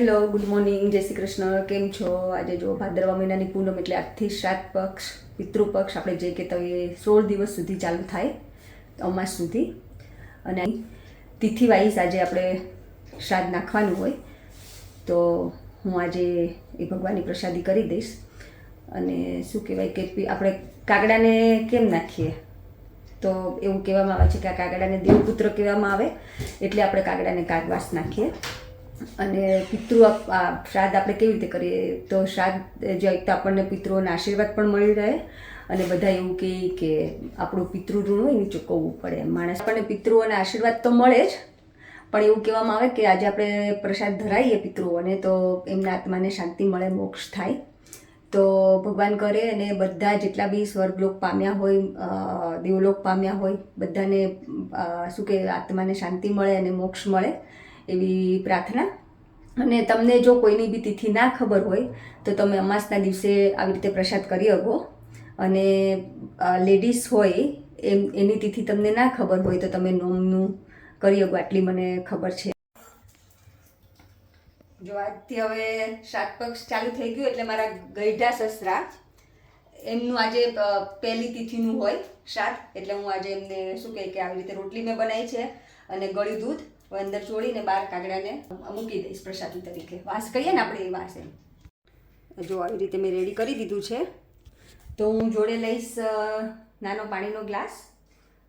Hello, good morning, જય શ્રી કૃષ્ણ. કેમ છો? આજે જો ભાદરવા મહિનાની પૂનમ એટલે આજથી શ્રાદ્ધ પક્ષ, પિતૃપક્ષ આપણે જે કહેતા હોઈએ 16 દિવસ સુધી ચાલુ થાય, અમાસ સુધી. અને તિથિ વાઇઝ આજે આપણે શ્રાદ્ધ નાખવાનું હોય, તો હું આજે એ ભગવાનની પ્રસાદી કરી દઈશ. અને શું કહેવાય કે આપણે કાગડાને કેમ નાખીએ, તો એવું કહેવામાં આવે છે કે આ કાગડાને દેવપુત્ર કહેવામાં આવે, એટલે આપણે કાગડાને કાગવાસ નાખીએ. અને શ્રાદ્ધ આપણે કેવી રીતે કરીએ, તો શ્રાદ્ધ જે એક તો આપણને પિતૃઓના આશીર્વાદ પણ મળી રહે, અને બધા એવું કહે કે આપણું પિતૃ ઋણ હોય ને ચૂકવવું પડે. માણસ આપણને પિતૃઓના આશીર્વાદ તો મળે જ, પણ એવું કહેવામાં આવે કે આજે આપણે પ્રસાદ ધરાવીએ પિતૃઓને તો એમના આત્માને શાંતિ મળે, મોક્ષ થાય. તો ભગવાન કરે અને બધા જેટલા બી સ્વર્ગલોક પામ્યા હોય, દેવલોક પામ્યા હોય, બધાને શું કે આત્માને શાંતિ મળે અને મોક્ષ મળે એવી પ્રાર્થના. અને તમને જો કોઈની બી તિથિ ના ખબર હોય તો તમે અમાસના દિવસે આવી રીતે પ્રસાદ કરી શકો. અને લેડીઝ હોય એની તિથિ તમને ના ખબર હોય તો તમે નોમનું કરી શકો, આટલી મને ખબર છે. જો આજથી હવે શ્રાદ્ધ પક્ષ ચાલુ થઈ ગયું એટલે મારા ગઈઢા સસરા એમનું આજે પહેલી તિથિનું હોય શ્રાદ્ધ, એટલે હું આજે એમને શું કહે કે આવી રીતે રોટલી મેં બનાવી છે અને ગળ્યું દૂધ અંદર ચોળીને બહાર કાગડાને મૂકી દઈશ પ્રસાદી તરીકે. વાસ કહીએ ને આપણે એ વાસ એમ. જો આવી રીતે મેં રેડી કરી દીધું છે, તો હું જોડે લઈશ નાનો પાણીનો ગ્લાસ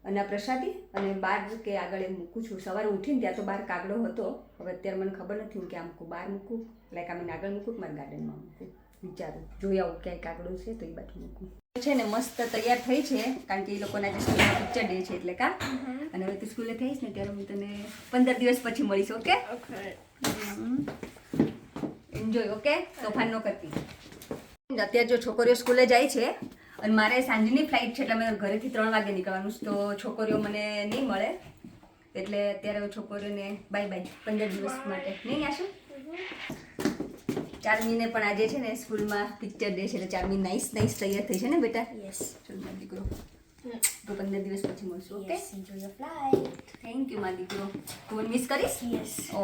અને આ પ્રસાદી, અને બહાર કે આગળ એમ મૂકું છું. સવારે ઉઠીને ત્યાં તો બહાર કાગડો હતો, હવે અત્યારે મને ખબર નથી હું ક્યાં મૂકું, બહાર મૂકું લાઈક આમીને આગળ મૂકું કે મારા ગાર્ડનમાં મૂકું, વિચારું જોઈ આવું ક્યાંય કાગડો છે તો એ બાજુ મૂકું. છે ને મસ્ત તૈયાર થઈ છે, કારણ કે એ લોકોના જે સ્કૂલમાં પિક્ચર ડે છે એટલે કા. અને હવે તું સ્કૂલે થઈશ ને ત્યારે હું તને 15 દિવસ પછી મળીશ. Okay, enjoy. ઓકે, તોફાન ન કરતી. અત્યારે જો છોકરીઓ સ્કૂલે જાય છે અને મારે સાંજની ફ્લાઇટ છે એટલે મેં ઘરેથી 3 વાગે નીકળવાનું છે, તો છોકરીઓ મને નહીં મળે, એટલે અત્યારે છોકરીઓને બાય બાય 15 દિવસ માટે. નહીં આશું? ચાર્મીને પણ આજે છે ને સ્કૂલમાં પિક્ચર ડે છે, એટલે ચાર્મી નાઈસ તૈયાર થઈ છે ને બેટા? યસ. ચલ મારો દીકરો, તો 15 દિવસ પછી મળશું. Okay, enjoy your flight. Thank you મારો દીકરો. તું મને મિસ કરીશ? યસ. ઓ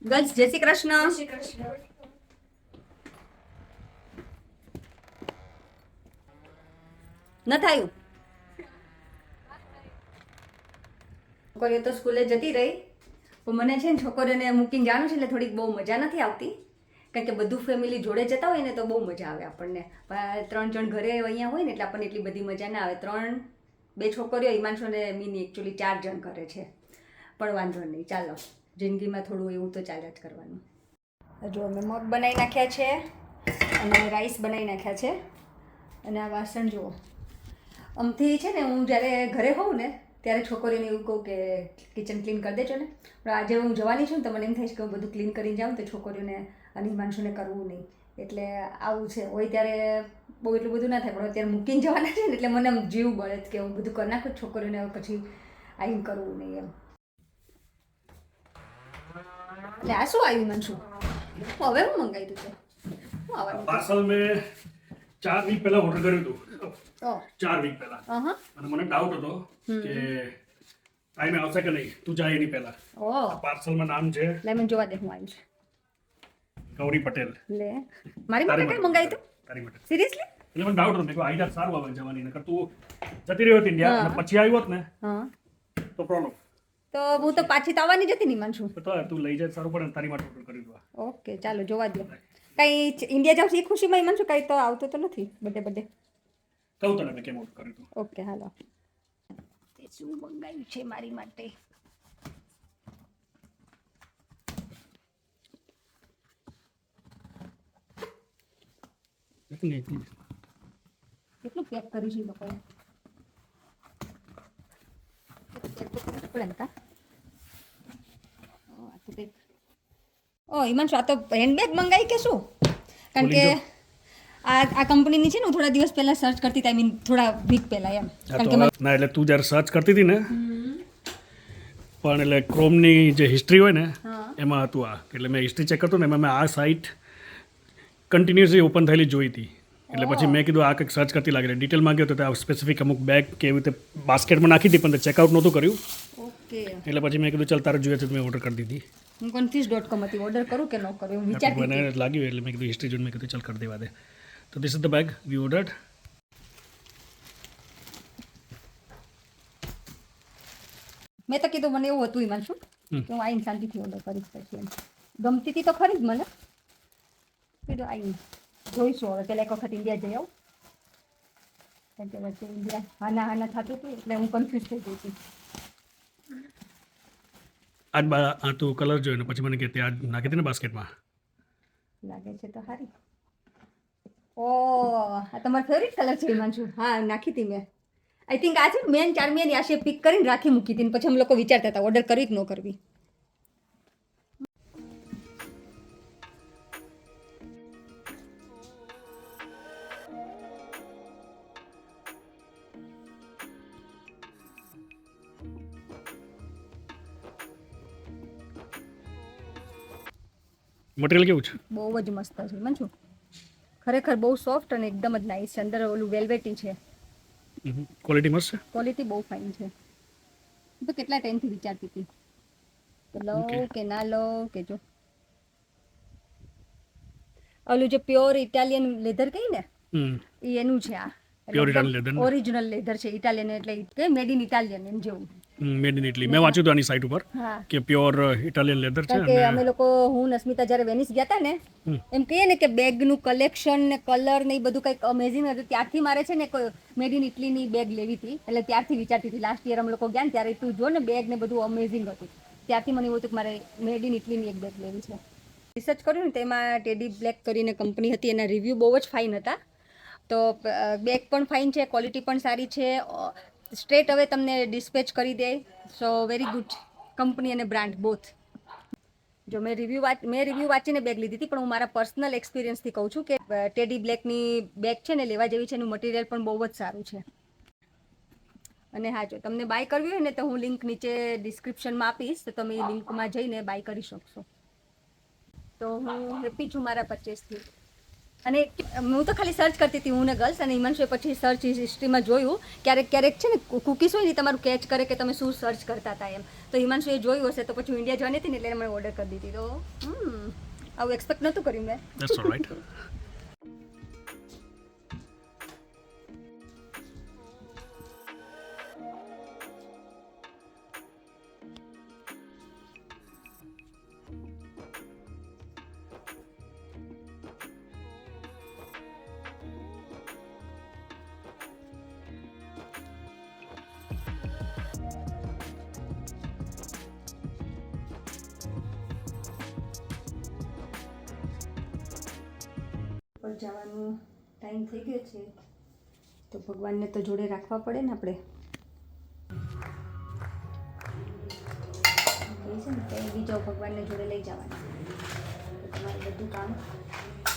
ગર્લ્સ, જય શ્રી કૃષ્ણ. જય શ્રી કૃષ્ણ. ન થાયું. છોકરીઓ તો સ્કૂલે જતી રહી, પણ મને છે ને છોકરીઓને મૂકીને જવાનું છે એટલે થોડીક બહુ મજા નથી આવતી, કારણ કે બધું ફેમિલી જોડે જતા હોય ને તો બહુ મજા આવે આપણને. 3 જણ ઘરે અહીંયા હોય ને એટલે આપણને એટલી બધી મજા ના આવે. 2 છોકરીઓ, હિમાંશુ અને મિની, એકચ્યુઅલી 4 જણ ઘરે છે, પણ વાંધો નહીં, ચાલો જિંદગીમાં થોડું એવું તો ચાલ્યા જ કરવાનું. જો અમે મગ બનાવી નાખ્યા છે અને રાઈસ બનાવી નાખ્યા છે, અને આ વાસણ જુઓ. આમથી છે ને હું જ્યારે ઘરે હોઉં ને ત્યારે છોકરીઓને એવું કહું કે કિચન ક્લીન કરી દેજો ને, પણ આજે હું જવાની છું ને તો મને એમ થાય છે કે હું બધું ક્લીન કરીને જાઉં તો છોકરીઓને અને હિમાંશુને કરવું નહીં, એટલે આવું છે. હોય ત્યારે બહુ એટલું બધું ના થાય, પણ અત્યારે મૂકીને જવાના છે ને એટલે મને આમ જીવ બળે કે હું બધું કરી નાખું છોકરીઓને, પછી આવીને કરવું નહીં એમ. એટલે આ શું આવ્યું હિમાંશુ? હવે હું મંગાવ્યું છે? શું આવવાનું? પાર્સલ મેં 4 વીક પહેલા ઓર્ડર કર્યું હતું. 4 વીક પહેલા. અને મને ડાઉટ હતો કે ટાઈમે આવશે કે નહીં, તું જાય એની પહેલા. પાર્સલમાં નામ છે, લે મને જોવા દે હું આવ્યું છે. ગૌરી પટેલ. લે મારી માટે કઈ મંગાવ્યું તું? તારી માટે. સિરિયસલી? એટલે મને ડાઉટ હતો, મેં કહ્યું આઈ જાત સારું આવે જવાની, નકર તું જતી રહ્યો હતી ઇન્ડિયા અને પછી આવ્યો હોત ને તો પ્રોબ્લેમ. તો હું તો પાછી તો આવવાની જ હતી ને માનશું. તો તું લઈ જાય સારું પડે ને, તારી માટે ઓર્ડર કર્યું હતું. ઓકે, ચાલો જોવા દો. કઈ ઇન્ડિયા જાવ એ ખુશીમાં માનશું, કઈ તો આવતો તો નથી બર્થડે. કહું તને મેં કેમ ઓર્ડર કર્યું હતું. ઓકે, હાલો. તે શું મંગાવ્યું છે મારી માટે? કેટલું પેક કર્યું છે લોકોએ? હિમાંશુ, આ તો હેન્ડબેગ મંગાવી કે શું? કારણ કે આ કંપનીની છે ને હું થોડા દિવસ પહેલા સર્ચ કરતી હતી, આઈ મીન થોડા વીક પહેલા એમ. ના એટલે તું જ્યારે સર્ચ કરતી હતી ને, પણ એટલે ક્રોમની જે હિસ્ટ્રી હોય ને એમાં હતું આ, એટલે મેં હિસ્ટ્રી ચેક કરતો ને એમાં મેં આ સાઇટ કન્ટિન્યુઅસલી ઓપન થયેલી જોઈ હતી, એટલે પછી મેં કીધું આ કંઈક સર્ચ કરતી લાગે ડિટેલમાં ગયો તો ત્યાં સ્પેસિફિક અમુક બેગ કે એવી રીતે બાસ્કેટમાં નાખી હતી પણ ચેકઆઉટ નહોતું કર્યું ઓકે એટલે પછી મેં કીધું ચાલ તારે જોઈએ છે તો મેં ઓર્ડર કરી દીધી હું confused.com હતી ઓર્ડર કરું કે ન કરું એવું વિચારતી મને લાગ્યું એટલે મેં કીધું હિસ્ટ્રી જોઈને મેં કીધું ચાલ કરી દેવા દે તો this is the bag we ordered મેં તો કીધું મને એવું હતું ઈમાન શું કે હું આઈને શાંતિથી ઓર્ડર કરીશ પછી એમ ગમતી હતી તો ખરી જ મને કીધું આઈને જોઈશું હવે પેલા એક વખત ઇન્ડિયા જઈ આવું કારણ કે વચ્ચે ઇન્ડિયા હાના થતું હતું એટલે હું કન્ફ્યુઝ થઈ ગઈ હતી આ તું કલર જોયો ને પછી મને કે ત્યાં નાખી દે ને બાસ્કેટમાં લાગે છે તો સારી ઓ આ તમારો ફેવરિટ કલર છે હિમાંશુ હા નાખી હતી મેં આઈ થિંક આ છે મેન ચાર્મિયાની આ શેપ પિક કરીને રાખી મૂકી હતી ને પછી અમે લોકો વિચારતા હતા ઓર્ડર કરવી જ ન કરવી મટીરિયલ કેવું છે બહુ જ મસ્ત છે હિમાંશુ ખરેખર બહુ સોફ્ટ અને એકદમ જ નાઇસ છે અંદર ઓલું વેલ્વેટી છે ક્વોલિટી મસ્ત છે ક્વોલિટી બહુ ફાઇન છે હું તો કેટલા ટાઈમથી વિચારતી હતી કે લઉં કે ના લઉં કે જો ઓલું જે પ્યોર ઇટાલિયન લેધર કહી ને એ એનું છે આ pure Italian leather original leather છે ઇટાલિયન એટલે કે મેડ ઇન ઇટાલિયન એમ જેવું મેડ ઇન ઇટલી મેં વાંચ્યું હતું આની સાઇટ ઉપર હા કે પ્યોર ઇટાલિયન લેધર છે કારણ કે અમે લોકો હું ને સ્મિતા જ્યારે વેનિસ ગયા હતા ને એમ કહીએ ને કે બેગનું કલેક્શન ને કલર ને એ બધું કંઈક અમેઝિંગ હતું ત્યારથી મારે છે ને મેડ ઇન ઇટલીની બેગ લેવી હતી એટલે ત્યારથી વિચારતી હતી લાસ્ટ યર અમે લોકો ગયા ને ત્યારે તું જો ને બેગ ને બધું અમેઝિંગ હતું ત્યારથી મને એવું હતું કે મારે મેડ ઇન ઇટલીની એક બેગ લેવી છે રિસર્ચ કર્યું ને તેમાં ટેડી બ્લેક કરીને કંપની હતી એના રિવ્યૂ બહુ જ ફાઇન હતા તો બેગ પણ ફાઇન છે ક્વોલિટી પણ સારી છે સ્ટ્રેટ હવે તમને ડિસ્પેચ કરી દે સો વેરી ગુડ કંપની અને બ્રાન્ડ બોથ જો મેં રિવ્યૂ વાંચીને બેગ લીધી હતી પણ હું મારા પર્સનલ એક્સપિરિયન્સથી કહું છું કે ટેડી બ્લેકની બેગ છે ને લેવા જેવી છે એનું મટીરિયલ પણ બહુ જ સારું છે અને હા જો તમને બાય કરવી હોય ને તો હું લિંક નીચે ડિસ્ક્રિપ્શનમાં આપીશ તો તમે એ લિંકમાં જઈને બાય કરી શકશો તો હું હેપી છું મારા પરચેસથી અને હું તો ખાલી સર્ચ કરતી હતી હું ને ગર્લ્સ અને હિમાંશુએ પછી સર્ચ હિસ્ટ્રીમાં જોયું ક્યારેક છે ને કુકીઝ હોય ને તમારું કેચ કરે કે તમે શું સર્ચ કરતા હતા એમ તો હિમાંશુએ જોયું હશે તો પછી ઇન્ડિયા જવાની હતી ને એટલે મને ઓર્ડર કરી દીધી તો આવું એક્સપેક્ટ નહોતું કર્યું મેં ધેટ્સ ઓલરાઈટ પર જવાનું ટાઈમ થઈ ગયો છે તો ભગવાનને તો જોડે રાખવા પડે ને આપણે એ છે ને કંઈ બી જાઓ ભગવાનને જોડે લઈ જવાના તો તમારું બધું કામ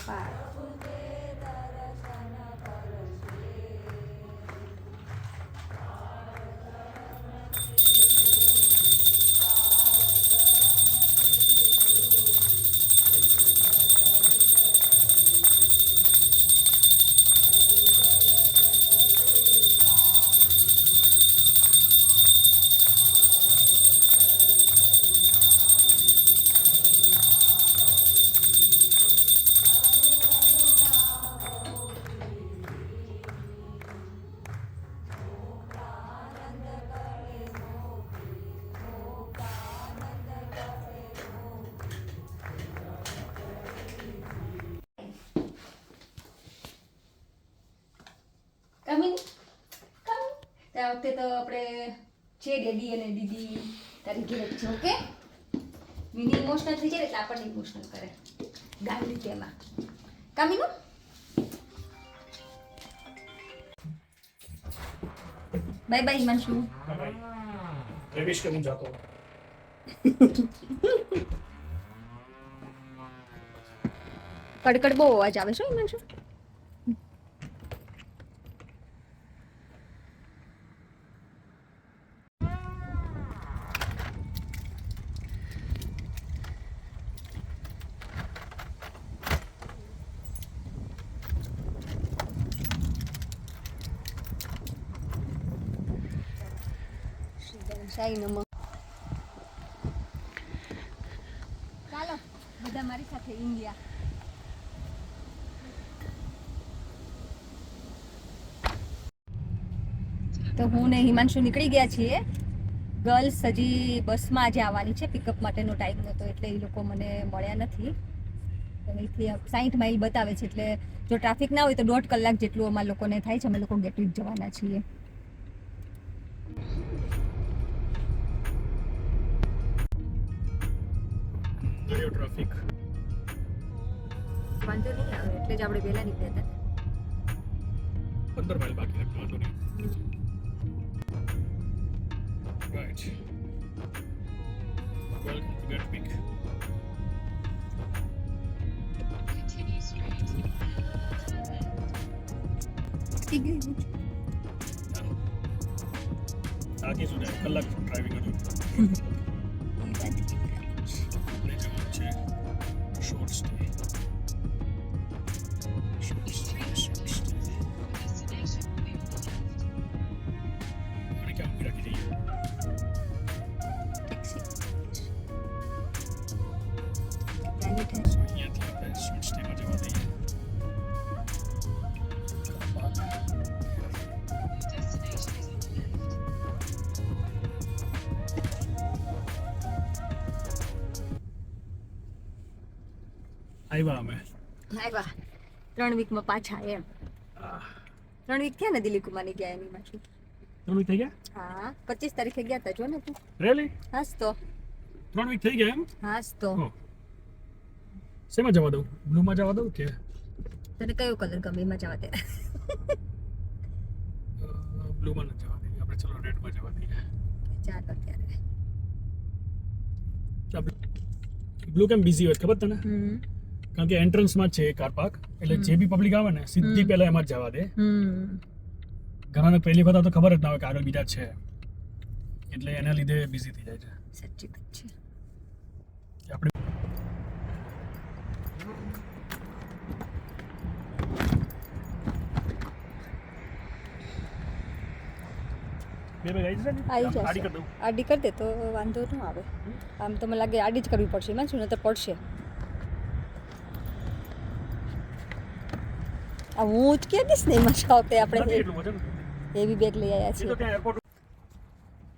પાર આ વખતે તો આપણે છે ડેડી અને દીદી તારી ઘેર છે ઓકે મિની ઇમોશનલ થઈ જાય એટલે આપણને ઇમોશનલ કરે ગાંડી તેમાં કામીનું બાય બાય હિમાંશુ પ્રવેશ કરી જાતો કડકડ બહુ અવાજ આવે છે હિમાંશુ સાઈ નમ. ચાલો બધા મારી સાથે ઇન્ડિયા. તો હું ને હિમાંશુ નીકળી ગયા છીએ. ગર્લ્સ હજી બસમાં આજે આવવાની છે, પિકઅપ માટેનો ટાઈમ નહોતો એટલે એ લોકો મને મળ્યા નથી. અહીંથી 60 માઇલ બતાવે છે, એટલે જો ટ્રાફિક ના હોય તો 1.5 કલાક જેટલું અમારા લોકોને થાય છે. અમે લોકો ગેટવેક જવાના છીએ. ટ્રાફિક વાંધો નહીં આવે એટલે જ આપણે વહેલા નીકળ્યા હતા. 15 માઇલ બાકી છે, વાંધો નહીં. Right. Welcome to Gatwick. આગે સુધી કલાક ડ્રાઇવિંગ હતું. Short stay. અને કેમ રાખી દઈએ. અહીંયાથી આપણે શોર્ટ સ્ટેમાં જવા દઈએ. આવ્યા અમે. આવ્યા 3 વીકમાં પાછા એમ. 3 વીક થયા ને દિલીપ કુમારની ગયા એની પાછું. 3 વીક થઈ ગયા? હા 25 તારીખે ગયા હતા જો ને તું. Really? હાસ તો 3 વીક થઈ ગયા એમ? હાસ તો. શેમાં જવા દઉં? બ્લુમાં જવા દઉં કે તને કયો કલર ગમે એમાં જવા દે. બ્લુમાં નથી જવા દઈએ આપણે, ચલો રેડમાં જવા દઈએ. ચાલો ત્યારે. બ્લુ કેમ બિઝી હોય ખબર તને? કારણ કે એન્ટ્રન્સમાં જ છે કાર પાર્ક, એટલે જે બી પબ્લિક આવે ને સીધી પહેલા એમાં જ જવા દે. ઘણાને પહેલી વખત તો ખબર જ ના હોય કે આગળ બીજા છે, એટલે એના લીધે બિઝી થઈ જાય છે. સાચી વાત છે. આપણે આવી જશે. આડી કરી દે તો વાંધો ન આવે. આમ તો મને લાગે આડી જ કરવી પડશે એમાં શું, નહીતર પડશે. આ હું જ કે દઈશ ને એમાં શોખ આપણે એવી બેગ લઈ આવ્યા છીએ.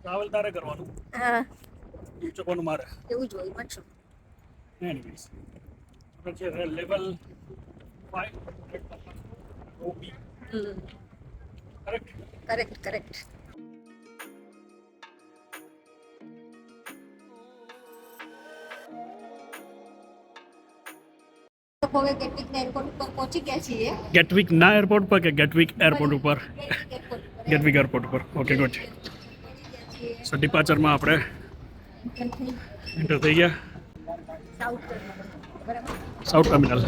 ટ્રાવેલ તારે કરવાનું. હા ચોકવાનું મારે એવું જ હોય પાછું. એનીવેઝ આપણે છે લેવલ 5 ઓબી. Correct correct. હવે ગેટવિક એરપોર્ટ ઉપર પહોંચી ગયા છીએ. ગેટવિક ના એરપોર્ટ પર કે ગેટવિક એરપોર્ટ ઉપર? ગેટવિક એરપોર્ટ ઉપર. Okay good. સો ડિપાર્ચરમાં આપણે એન્ટર થઈ ગયા સાઉથ ટર્મિનલ.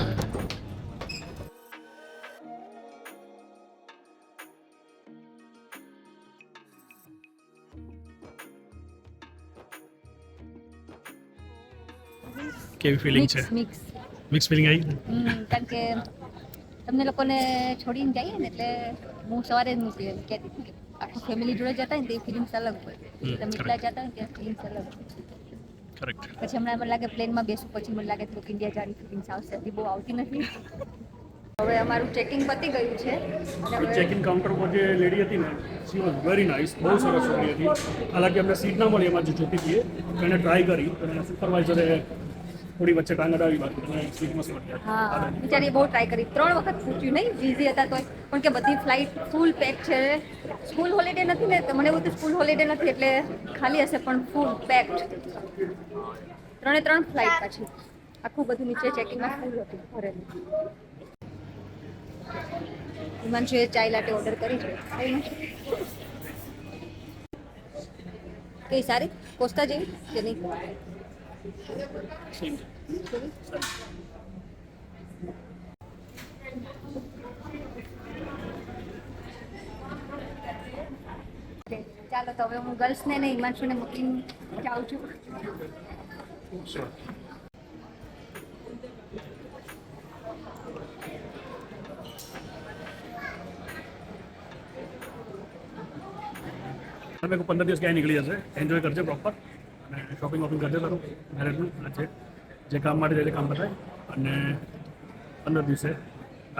કેવી ફિલિંગ છે? મિક્સ ફિલિંગ આવી? કારણ કે તમને લોકોને છોડીને જઈએ ને એટલે હું સવારે જ મૂકી કહેતી હતી કે આખું ફેમિલી જોડે જતા હોય ને તે ફિલિંગ્સ અલગ હોય, તમે એકલા જતા હોય ત્યાં ફિલિંગ્સ અલગ હોય. કરેક્ટ. પછી હમણાં મને લાગે પ્લેનમાં બેસું પછી મને લાગે થોડુંક ઇન્ડિયા જાણી ફિલિંગ્સ આવશે. હજી બહુ આવતી નથી. હવે અમારું ચેકિંગ પતી ગયું છે. ચેકિંગ કાઉન્ટર પર જે લેડી હતી ને, શી વોઝ વેરી નાઇસ. બહુ સરસ છોકરી હતી. હાલાકી અમને સીટ ના મળી, એમાં જે જોતી હતી એને ટ્રાય કરી, અને સુપરવાઇઝરે થોડી વચ્ચે ટાંગ અડાવી બાકી તમે સીટ મસ્ત મળી. હા બિચારી બહુ ટ્રાય કરી, 3 વખત પૂછ્યું નહીં, બિઝી હતા તોય. પણ કે બધી ફ્લાઇટ ફૂલ પેક છે. સ્કૂલ હોલિડે નથી ને, તો મને એવું તો સ્કૂલ હોલિડે નથી એટલે ખાલી હશે, પણ ફૂલ પેક્ડ. 3 ફ્લાઇટ પાછી આખું બધું નીચે ચેકિંગમાં ફૂલ હતું ભરેલું. હિમાંશુએ ચાય લાટે ઓર્ડર કરી છે. કઈ સારી કોસ્તા જેવી કે નહીં? ચાલો તો હવે હું ગર્લ્સને ને હિમાંશુને મૂકીને જાઉં છું. તમે 15 દિવસ ક્યાંય નીકળી જશે. એન્જોય કરજે પ્રોપર અને શોપિંગ વોપિંગ કરજે તારું મેરેજનું આજે જે કામ માટે જે કામ બતાય અને 15 દિવસે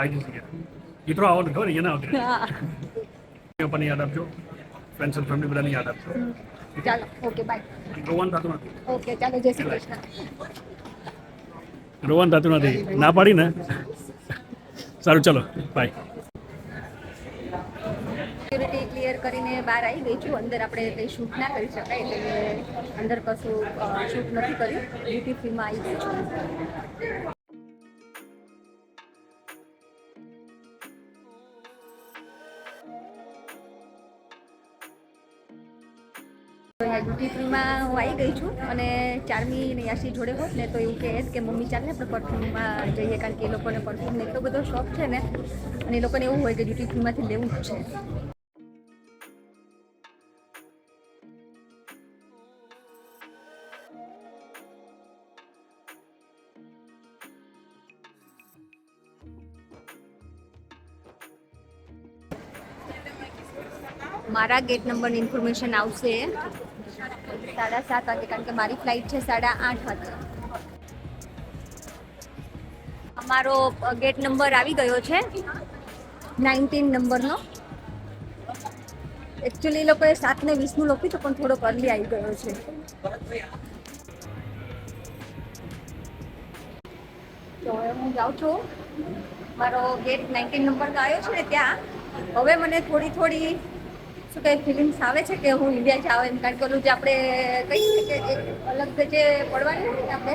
આવી જશે. મિત્રો આવવાનું ખબર અહીંયા ના આવતી પણ યાદ આપજો, ફ્રેન્ડ્સ એન્ડ ફેમિલી બધાને યાદ આપજો. ચાલો, ઓકે, બાય. રોવાનું થતું નથી. ઓકે, ચાલો, જય શ્રી કૃષ્ણ. રોવાનું થતું નથી, ના પાડી ને. સારું, ચલો, બાય. સિક્યુરિટી ક્લિયર કરીને બહાર આવી ગઈ છું. અંદર આપણે કંઈ શૂટ ના કરી શકાય એટલે અંદર કશું શૂટ નથી કર્યું. ડ્યુટી ફ્રીમાં આવી ગઈ છું. ડ્યુટી ફ્રીમાં હું આવી ગઈ છું અને ચાર્મી ને યાશી જોડે હોત ને તો એવું કહે કે મમ્મી ચાલ ને આપણે પરફ્યુમમાં જઈએ, કારણ કે એ લોકોને પરફ્યુમને એટલો બધો શોખ છે ને અને એ લોકોને એવું હોય કે ડ્યુટી ફ્રીમાંથી લેવું જ છે. મારા ગેટ નંબરની ઇન્ફોર્મેશન આવશે 7:30 વાગે, કારણ કે મારી ફ્લાઇટ છે 8:30 વાગે. અમારો ગેટ નંબર આવી ગયો છે 19 નંબરનો. એકચ્યુઅલી એ લોકોએ 7:20 લખ્યું હતું પણ થોડોક અર્લી આવી ગયો છે. તો હવે હું જાઉં છું. મારો ગેટ 19 નંબરનો આવ્યો છે ને ત્યાં. હવે મને થોડી શું કંઈ ફિલિંગ્સ આવે છે કે હું ઇન્ડિયા જાઉં એમ, કારણ કે ઓલું જે આપણે કહીએ કે એક અલગ જે પડવાની હોય ને આપણે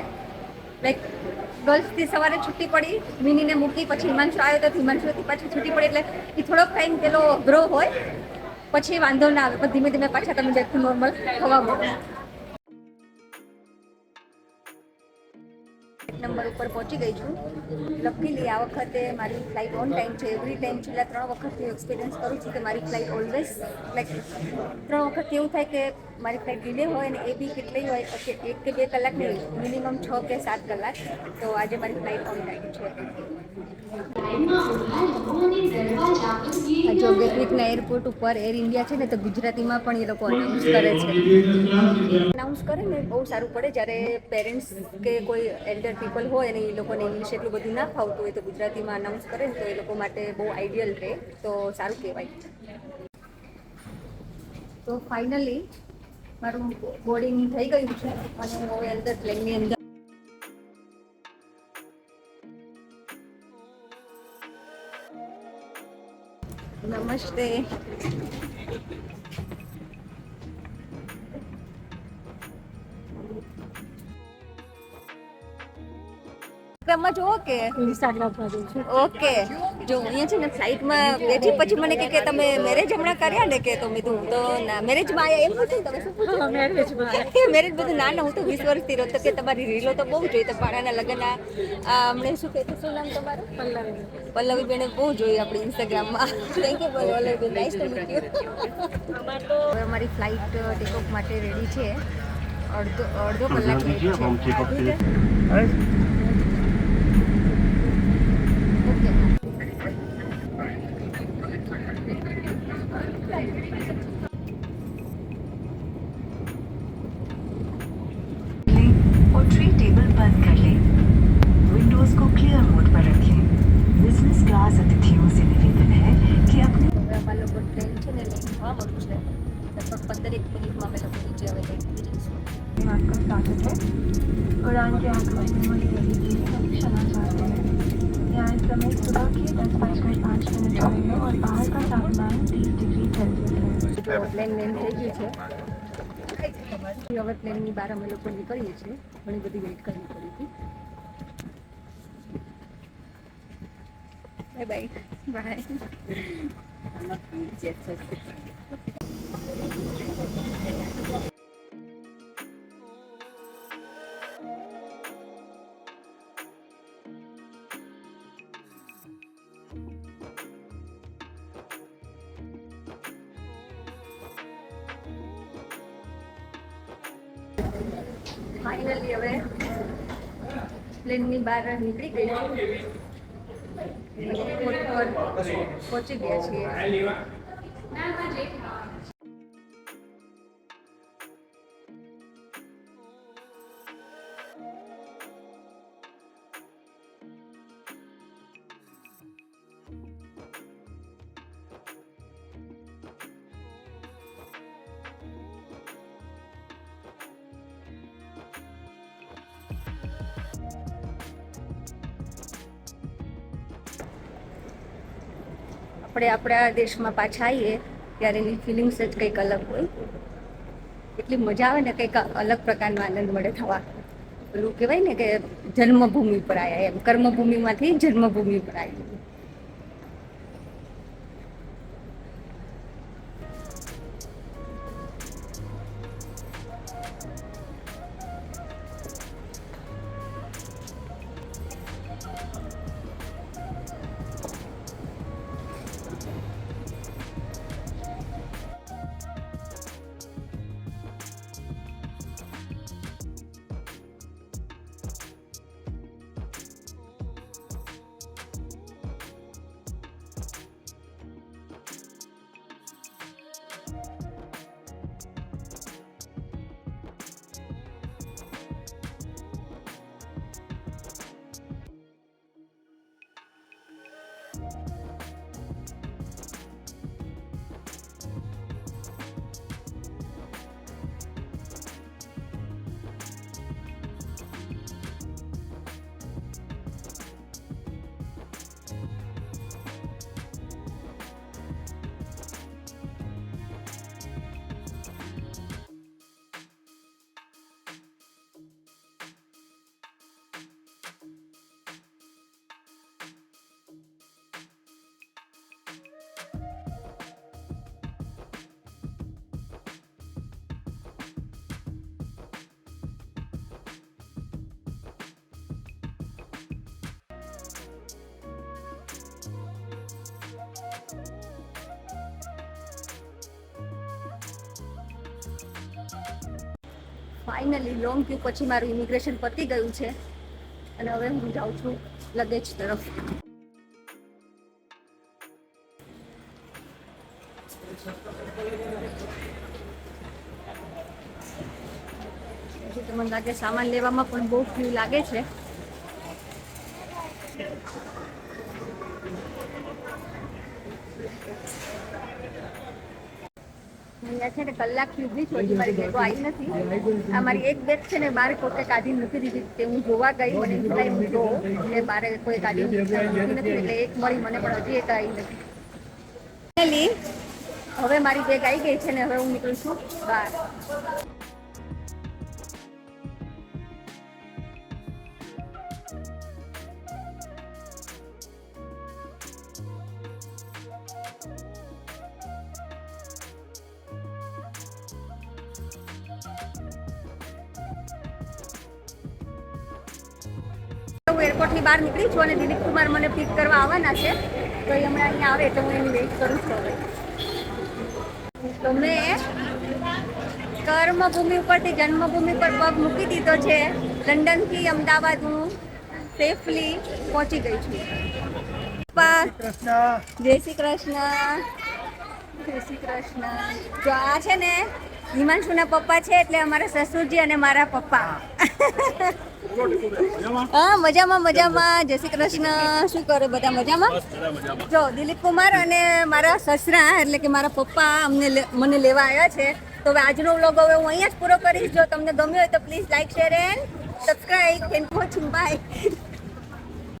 લાઈક ગર્લ્સથી સવારે છૂટી પડી, મિનીને મૂકી, પછી હિમાંશુ આવ્યો તો હિમાંશુથી પાછી છૂટી પડી, એટલે એ થોડોક ટાઈમ પેલો અઘરો હોય, પછી વાંધો ના આવે, પણ ધીમે ધીમે પાછા તમે જેટલું નોર્મલ થવા મળે. નંબર ઉપર પહોંચી ગઈ છું. લકીલી આ વખતે મારી ફ્લાઇટ ઓન ટાઈમ છે. એવરી ટાઈમ છેલ્લા 3 વખતથી એક્સપિરિયન્સ કરું છું કે મારી ફ્લાઇટ ઓલવેઝ લાઈક 3 વખત એવું થાય કે મારી ફ્લાઇટ ડિલે હોય ને એ બી કેટલી હોય કે 1 કે 2 કલાક નહીં, મિનિમમ 6 કે 7 કલાક. તો આજે મારી ફ્લાઇટ ઓન ટાઈમ છે. જો ગેટવિકના એરપોર્ટ ઉપર એર ઇન્ડિયા છે ને તો ગુજરાતીમાં પણ એ લોકો અનાઉન્સ કરે છે. અનાઉન્સ કરે ને બહુ સારું પડે જ્યારે પેરેન્ટ્સ કે કોઈ એલ્ડર પીપલ હોય અને એ લોકોને ઇંગ્લિશ એટલું બધું ના ફાવતું હોય તો ગુજરાતીમાં અનાઉન્સ કરે ને તો એ લોકો માટે બહુ આઈડિયલ રહે, તો સારું કહેવાય. તો ફાઇનલી મારું બોર્ડિંગ થઈ ગયું છે અને હું હવે અંદર પ્લેનની અંદર નમસ્તે. માં જુઓ કે ઓકે જો અહીંયા છે ને ફ્લાઇટમાં બેઠી પછી મને કે તમે મેરેજ હમણાં કર્યા ને કે તો મેં તો ના મેરેજમાં આવ્યા એમ પૂછ્યું તમે શું પૂછ્યું? મેરેજ બધું ના હું તો 20 વર્ષથી રહો તો કે તમારી રીલો તો બહુ જોઈ, તો પાડાના લગ્ન હમણે શું કહેતું, શું નામ તમારું? પલ્લવી બેને બહુ જોઈ આપણી ઇન્સ્ટાગ્રામમાં. થેન્ક યુ પલ્લવી બેન, નાઈસ ટુ મીટ યુ. હવે અમારી ફ્લાઇટ ટેકઓફ માટે રેડી છે. અડધો કલાક લેટ છે. और ट्रे टेबल बंद कर लें। विंडोज को क्लियर मोड पर रखें। बिजनेस क्लास अतिथियों से निवेदन है कि अपने અમારા લોકો ટ્રેન છે ને લેવા મળું છે લગભગ 15 મિનિટમાં અમે લોકો નીચે હવે જઈશું. आपका स्वागत है। उड़ान के आगमन में मुझे लीजिए हम क्षमा चाहते हैं। यहाँ इस समय सुबह के 10:05 हुए हैं और बाहर का तापमान 30 डिग्री सेल्सियस है। જો પ્લેન લેન્ડ થઈ ગયું છે, હવે પ્લેનની બહાર અમે લોકો નીકળીએ છીએ. ઘણી બધી વેઇટ કરવી પડી હતી. Bye bye bye. ફાઇનલી હવે પ્લેનની બહાર નીકળી ગઈ છું. એરપોર્ટ પર પહોંચી ગયા છીએ. આપણે આપણા દેશમાં પાછા આવીએ ત્યારે એની ફિલિંગ્સ જ કંઈક અલગ હોય. એટલી મજા આવે ને, કંઈક અલગ પ્રકારનો આનંદ મળે થવા. પેલું કહેવાય ને કે જન્મભૂમિ પર આવ્યા એમ, કર્મભૂમિમાંથી જન્મભૂમિ પર આવ્યા. ફાઇનલી લોંગ ક્યુ પછી મારું ઇમિગ્રેશન પતી ગયું છે અને હવે હું જાઉં છું લગેજ તરફ. તો મને લાગે સામાન લેવામાં પણ બહુ ક્યુ લાગે છે. અહીંયા છે ને કલાક સુધી હજી મારી બેગો આવી નથી. આ મારી એક બેગ છે ને મારે પોતે કાઢી મૂકી દીધી. તે હું જોવા ગઈ, મને એમ થાય હું જોઉં એટલે મારે કોઈ કાઢી મૂકી નથી, એટલે એક મળી મને, પણ હજી એક આવી નથી. ફાઇનલી હવે મારી બેગ આવી ગઈ છે ને હવે હું નીકળું છું બહાર. હું એરપોર્ટની બહાર નીકળી છું અને દિલીપ કુમાર મને પિક કરવા આવવાના છે, તો એ હમણાં અહીંયા આવે તો હું એની વેઇટ કરું છું. હવે તો મેં કર્મભૂમિ ઉપરથી જન્મભૂમિ પર પગ મૂકી દીધો છે. લંડનથી અમદાવાદ હું સેફલી પહોંચી ગઈ છું. જય શ્રી કૃષ્ણ. જય શ્રી કૃષ્ણ. જો આ છે ને હિમાંશુના પપ્પા છે, એટલે અમારા સસુરજી અને મારા પપ્પા. હા, મજામાં મજામાં. જય શ્રી કૃષ્ણ. શું કરે બધા? મજામાં. જો દિલીપ કુમાર અને મારા સસરા એટલે કે મારા પપ્પા મને લેવા આવ્યા છે. તો હવે આજનો વ્લોગ હવે હું અહીંયા જ પૂરો કરીશ. જો તમને ગમ્યો હોય તો please like, share and subscribe. Thank you for watching. By.